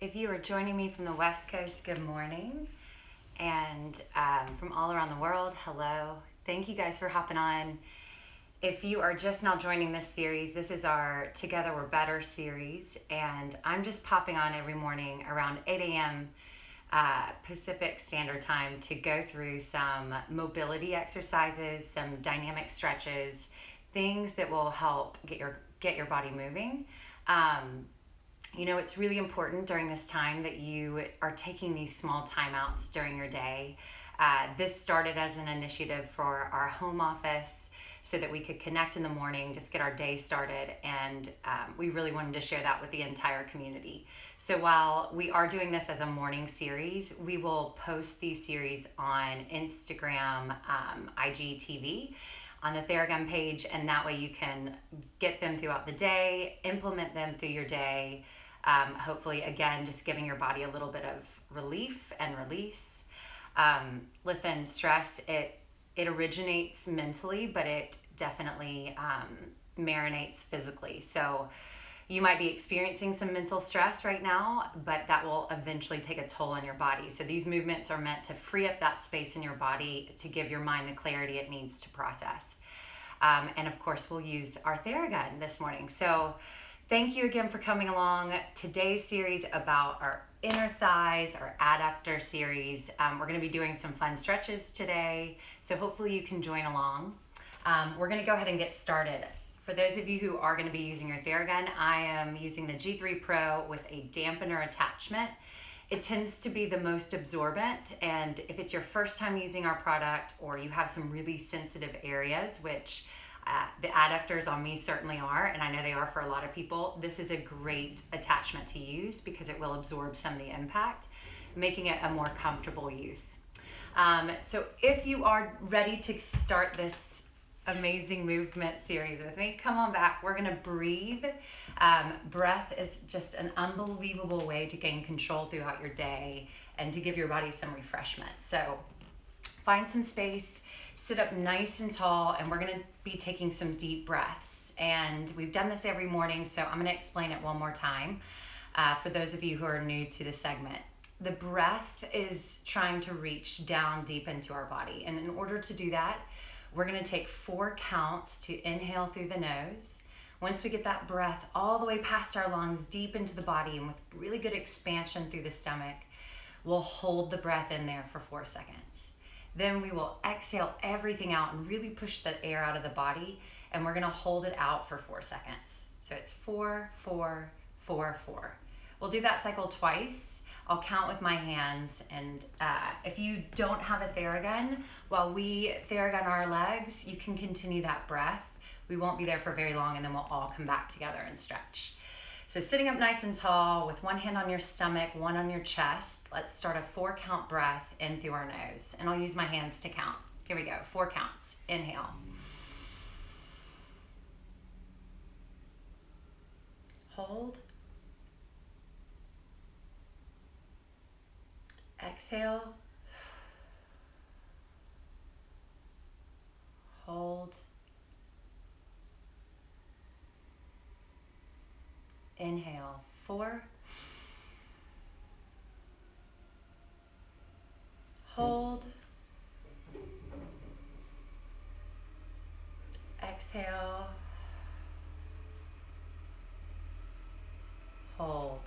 If you are joining me from the West Coast, good morning. And from all around the world, hello. Thank you guys for hopping on. If you are just now joining this series, this is our Together We're Better series. And I'm just popping on every morning around 8 a.m. Pacific Standard Time to go through some mobility exercises, some dynamic stretches, things that will help get your body moving. You know, it's really important during this time that you are taking these small timeouts during your day. This started as an initiative for our home office so that we could connect in the morning, just get our day started, and we really wanted to share that with the entire community. So while we are doing this as a morning series, we will post these series on Instagram, IGTV, on the Theragun page, and that way you can get them throughout the day, implement them through your day, hopefully, again, just giving your body a little bit of relief and release. Listen, stress, it originates mentally, but it definitely marinates physically. So you might be experiencing some mental stress right now, but that will eventually take a toll on your body. So these movements are meant to free up that space in your body to give your mind the clarity it needs to process. And of course, we'll use our Theragun this morning. So thank you again for coming along. Today's series about our inner thighs, our adductor series. We're gonna be doing some fun stretches today, so hopefully you can join along. We're gonna go ahead and get started. For those of you who are gonna be using your Theragun, I am using the G3 Pro with a dampener attachment. It tends to be the most absorbent, and if it's your first time using our product or you have some really sensitive areas, which the adductors on me certainly are, and I know they are for a lot of people, this is a great attachment to use because it will absorb some of the impact, making it a more comfortable use. So if you are ready to start this amazing movement series with me, come on back. We're gonna breathe. Breath is just an unbelievable way to gain control throughout your day and to give your body some refreshment. So find some space, sit up nice and tall, and we're gonna be taking some deep breaths. And we've done this every morning, so I'm gonna explain it one more time for those of you who are new to the segment. The breath is trying to reach down deep into our body. And in order to do that, we're gonna take 4 counts to inhale through the nose. Once we get that breath all the way past our lungs, deep into the body, and with really good expansion through the stomach, we'll hold the breath in there for 4 seconds. Then we will exhale everything out and really push the air out of the body, and we're gonna hold it out for 4 seconds. So it's 4, 4, 4, 4. We'll do that cycle twice. I'll count with my hands, and if you don't have a Theragun, while we Theragun our legs, you can continue that breath. We won't be there for very long, and then we'll all come back together and stretch. So sitting up nice and tall with one hand on your stomach, one on your chest, let's start a 4 count breath in through our nose, and I'll use my hands to count. Here we go, 4 counts. Inhale. Hold. Exhale. Hold. Inhale. 4. Hold. Exhale. Hold.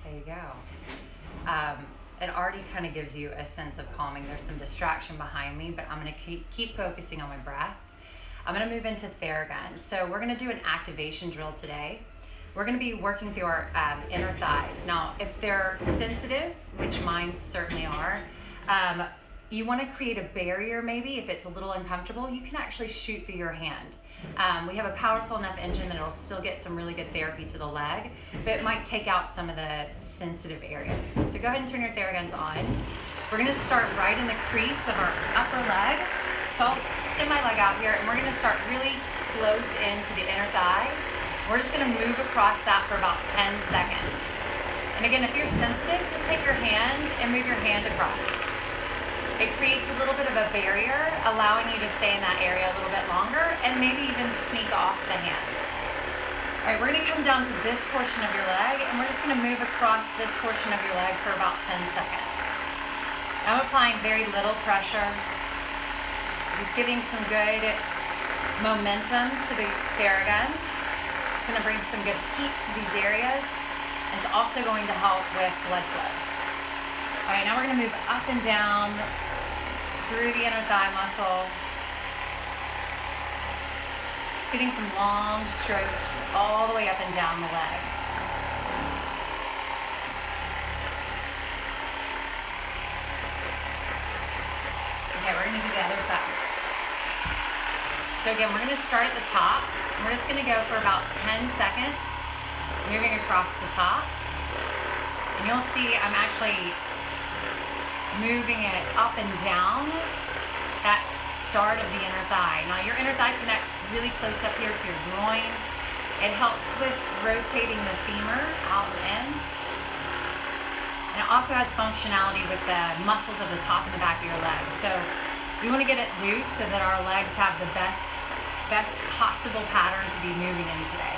There you go. It already kind of gives you a sense of calming. There's some distraction behind me, but I'm gonna keep focusing on my breath. I'm gonna move into Theragun. So we're gonna do an activation drill today. We're gonna be working through our inner thighs. Now, if they're sensitive, which mine certainly are, you wanna create a barrier maybe. If it's a little uncomfortable, you can actually shoot through your hand. We have a powerful enough engine that it'll still get some really good therapy to the leg, but it might take out some of the sensitive areas. So go ahead and turn your Theraguns on. We're gonna start right in the crease of our upper leg. So I'll extend my leg out here, and we're gonna start really close into the inner thigh. We're just gonna move across that for about 10 seconds. And again, if you're sensitive, just take your hand and move your hand across. It creates a little bit of a barrier, allowing you to stay in that area a little bit longer and maybe even sneak off the hands. All right, we're gonna come down to this portion of your leg, and we're just gonna move across this portion of your leg for about 10 seconds. I'm applying very little pressure, just giving some good momentum to the Theragun. It's gonna bring some good heat to these areas, and it's also going to help with blood flow. All right, now we're gonna move up and down through the inner thigh muscle. Just getting some long strokes all the way up and down the leg. Okay, we're gonna do the other side. So again, we're gonna start at the top. We're just gonna go for about 10 seconds, moving across the top. And you'll see I'm actually moving it up and down that start of the inner thigh. Now your inner thigh connects really close up here to your groin. It helps with rotating the femur out and in. And it also has functionality with the muscles of the top and the back of your legs. So we want to get it loose so that our legs have the best possible pattern to be moving in today.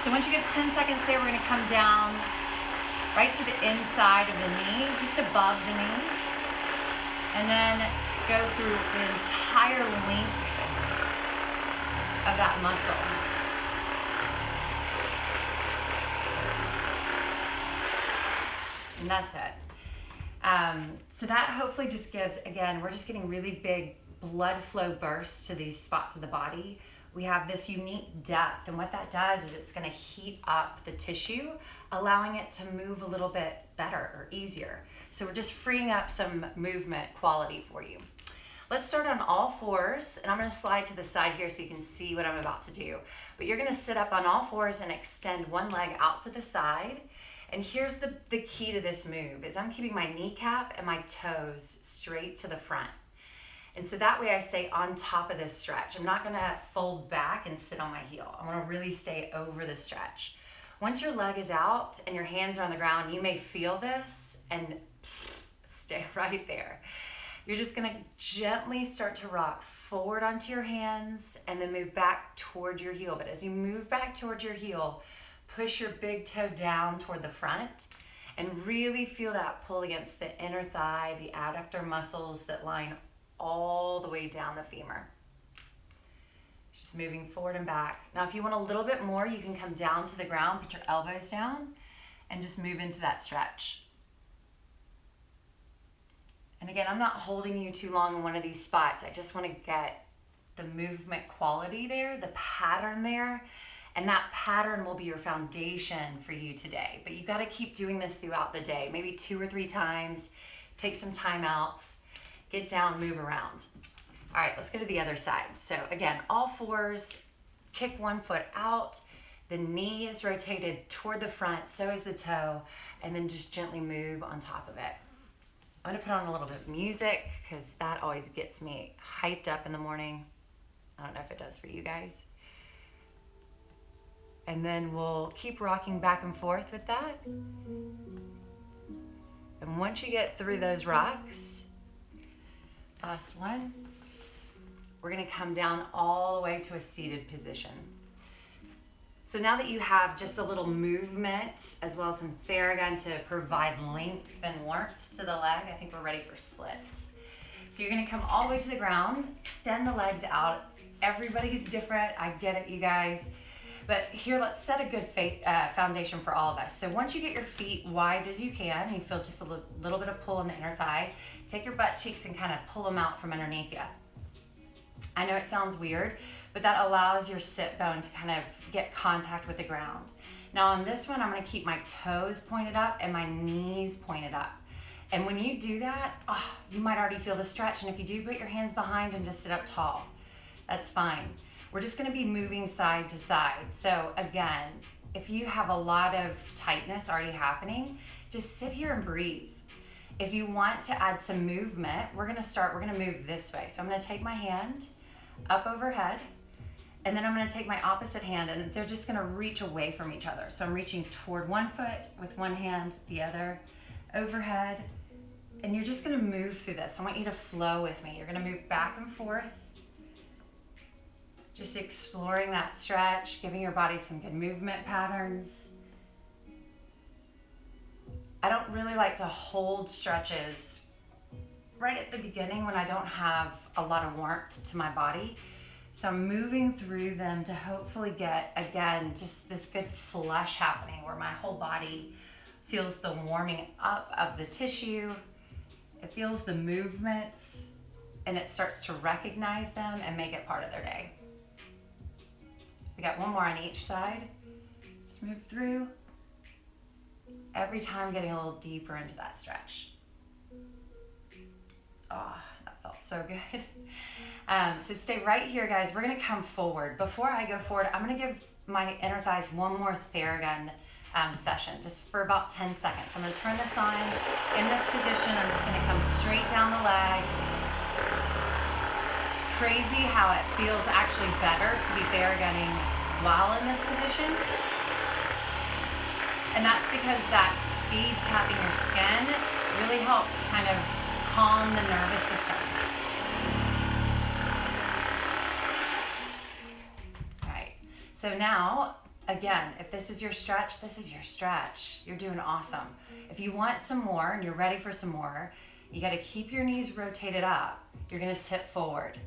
So once you get 10 seconds there, we're going to come down right to the inside of the knee, just above the knee, and then go through the entire length of that muscle. And that's it. So that hopefully just gives, again, we're just getting really big blood flow bursts to these spots of the body. We have this unique depth, and what that does is it's going to heat up the tissue, allowing it to move a little bit better or easier. So we're just freeing up some movement quality for you. Let's start on all fours, and I'm going to slide to the side here so you can see what I'm about to do. But you're going to sit up on all fours and extend one leg out to the side. And here's the key to this move is I'm keeping my kneecap and my toes straight to the front. And so that way I stay on top of this stretch. I'm not gonna fold back and sit on my heel. I wanna really stay over the stretch. Once your leg is out and your hands are on the ground, you may feel this and stay right there. You're just gonna gently start to rock forward onto your hands and then move back toward your heel. But as you move back towards your heel, push your big toe down toward the front and really feel that pull against the inner thigh, the adductor muscles that line all the way down the femur. Just moving forward and back. Now, if you want a little bit more, you can come down to the ground, put your elbows down, and just move into that stretch. And again, I'm not holding you too long in one of these spots. I just want to get the movement quality there, the pattern there, and that pattern will be your foundation for you today. But you've got to keep doing this throughout the day, maybe 2 or 3 times, take some time outs, get down, move around. All right, let's go to the other side. So again, all fours, kick one foot out, the knee is rotated toward the front, so is the toe, and then just gently move on top of it. I'm gonna put on a little bit of music because that always gets me hyped up in the morning. I don't know if it does for you guys. And then we'll keep rocking back and forth with that. And once you get through those rocks, last one, we're gonna come down all the way to a seated position. So now that you have just a little movement as well as some Theragun to provide length and warmth to the leg, I think we're ready for splits. So you're gonna come all the way to the ground, extend the legs out. Everybody's different, I get it, you guys. But here, let's set a good foundation for all of us. So once you get your feet wide as you can, you feel just a little bit of pull in the inner thigh, take your butt cheeks and kind of pull them out from underneath you. I know it sounds weird, but that allows your sit bone to kind of get contact with the ground. Now on this one, I'm gonna keep my toes pointed up and my knees pointed up. And when you do that, you might already feel the stretch. And if you do, put your hands behind and just sit up tall. That's fine. We're just gonna be moving side to side. So again, if you have a lot of tightness already happening, just sit here and breathe. If you want to add some movement, we're gonna move this way. So I'm gonna take my hand up overhead, and then I'm gonna take my opposite hand, and they're just gonna reach away from each other. So I'm reaching toward one foot with one hand, the other, overhead, and you're just gonna move through this. I want you to flow with me. You're gonna move back and forth, Just exploring that stretch, giving your body some good movement patterns. I don't really like to hold stretches right at the beginning when I don't have a lot of warmth to my body. So I'm moving through them to hopefully get, again, just this good flush happening where my whole body feels the warming up of the tissue. It feels the movements and it starts to recognize them and make it part of their day. We got one more on each side. Just move through. Every time getting a little deeper into that stretch. Oh, that felt so good. So stay right here, guys. We're gonna come forward. Before I go forward, I'm gonna give my inner thighs one more Theragun session, just for about 10 seconds. I'm gonna turn this on. In this position, I'm just gonna come straight down the leg. It's crazy how it feels actually better to be Theragunning while in this position. And that's because that speed tapping your skin really helps kind of calm the nervous system. All right, so now, again, if this is your stretch, this is your stretch. You're doing awesome. If you want some more and you're ready for some more, you gotta keep your knees rotated up. You're gonna tip forward.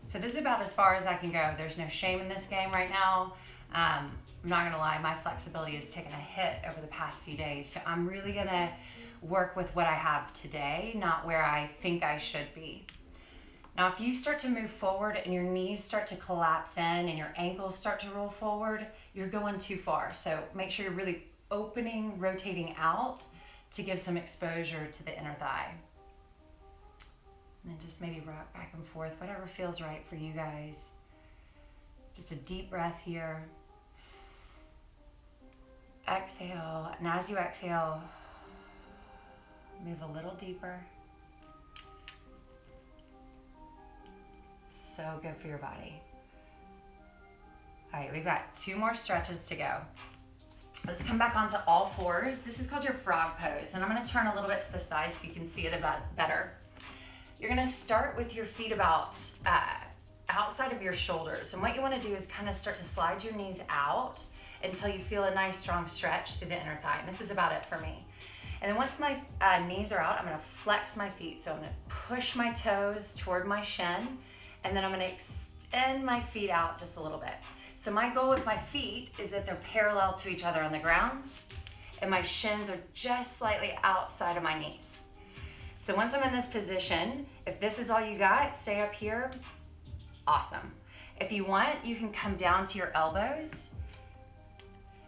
So this is about as far as I can go. There's no shame in this game right now. I'm not gonna lie, my flexibility has taken a hit over the past few days. So I'm really gonna work with what I have today, not where I think I should be. Now, if you start to move forward and your knees start to collapse in and your ankles start to roll forward, you're going too far. So make sure you're really opening, rotating out to give some exposure to the inner thigh. And then just maybe rock back and forth, whatever feels right for you guys. Just a deep breath here. Exhale, and as you exhale, move a little deeper. So good for your body. All right, we've got 2 more stretches to go. Let's come back onto all fours. This is called your frog pose, and I'm gonna turn a little bit to the side so you can see it about better. You're gonna start with your feet about outside of your shoulders, and what you wanna do is kind of start to slide your knees out until you feel a nice strong stretch through the inner thigh. And this is about it for me. And then once my knees are out, I'm gonna flex my feet. So I'm gonna push my toes toward my shin, and then I'm gonna extend my feet out just a little bit. So my goal with my feet is that they're parallel to each other on the ground, and my shins are just slightly outside of my knees. So once I'm in this position, if this is all you got, stay up here, awesome. If you want, you can come down to your elbows.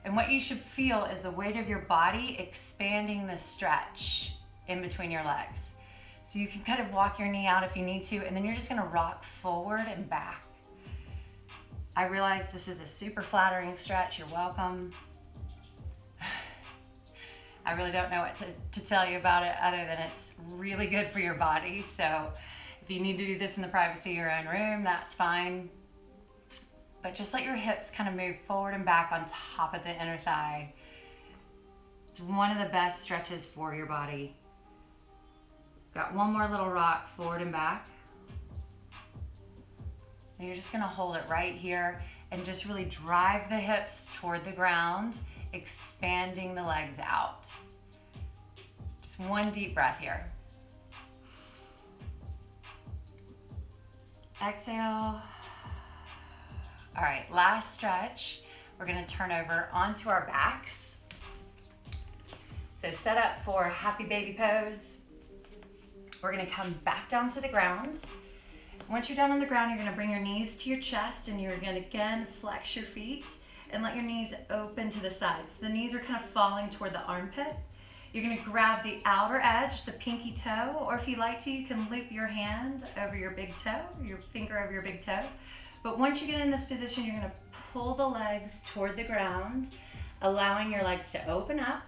And what you should feel is the weight of your body expanding the stretch in between your legs. So you can kind of walk your knee out if you need to, and then you're just gonna rock forward and back. I realize this is a super flattering stretch, you're welcome. I really don't know what to tell you about it other than it's really good for your body. So if you need to do this in the privacy of your own room, that's fine. But just let your hips kind of move forward and back on top of the inner thigh. It's one of the best stretches for your body. Got one more little rock forward and back. And you're just gonna hold it right here and just really drive the hips toward the ground, expanding the legs out. Just one deep breath here. Exhale. All right, last stretch. We're gonna turn over onto our backs. So set up for happy baby pose. We're gonna come back down to the ground. Once you're down on the ground, you're gonna bring your knees to your chest and you're gonna again flex your feet and let your knees open to the sides. The knees are kind of falling toward the armpit. You're gonna grab the outer edge, the pinky toe, or if you like to, you can loop your hand over your big toe, your finger over your big toe. But once you get in this position, you're gonna pull the legs toward the ground, allowing your legs to open up.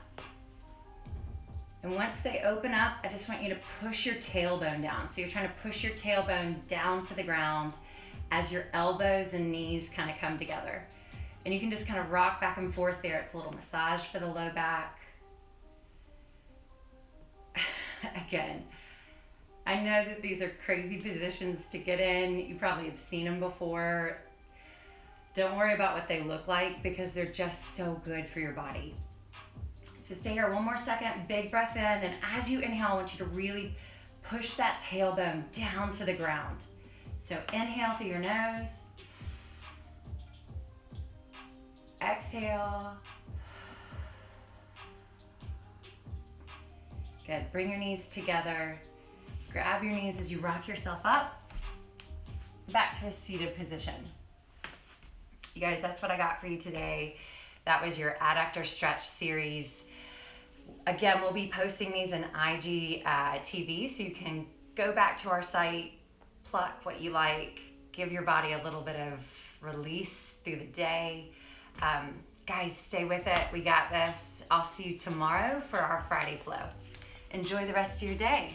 And once they open up, I just want you to push your tailbone down. So you're trying to push your tailbone down to the ground as your elbows and knees kind of come together. And you can just kind of rock back and forth there. It's a little massage for the low back. Again, I know that these are crazy positions to get in. You probably have seen them before. Don't worry about what they look like because they're just so good for your body. So stay here one more second, big breath in, and as you inhale, I want you to really push that tailbone down to the ground. So inhale through your nose. Exhale. Good. Bring your knees together. Grab your knees as you rock yourself up. Back to a seated position. You guys, that's what I got for you today. That was your adductor stretch series. Again, we'll be posting these in IG TV, so you can go back to our site, pluck what you like, give your body a little bit of release through the day. Guys, stay with it. We got this. I'll see you tomorrow for our Friday flow. Enjoy the rest of your day.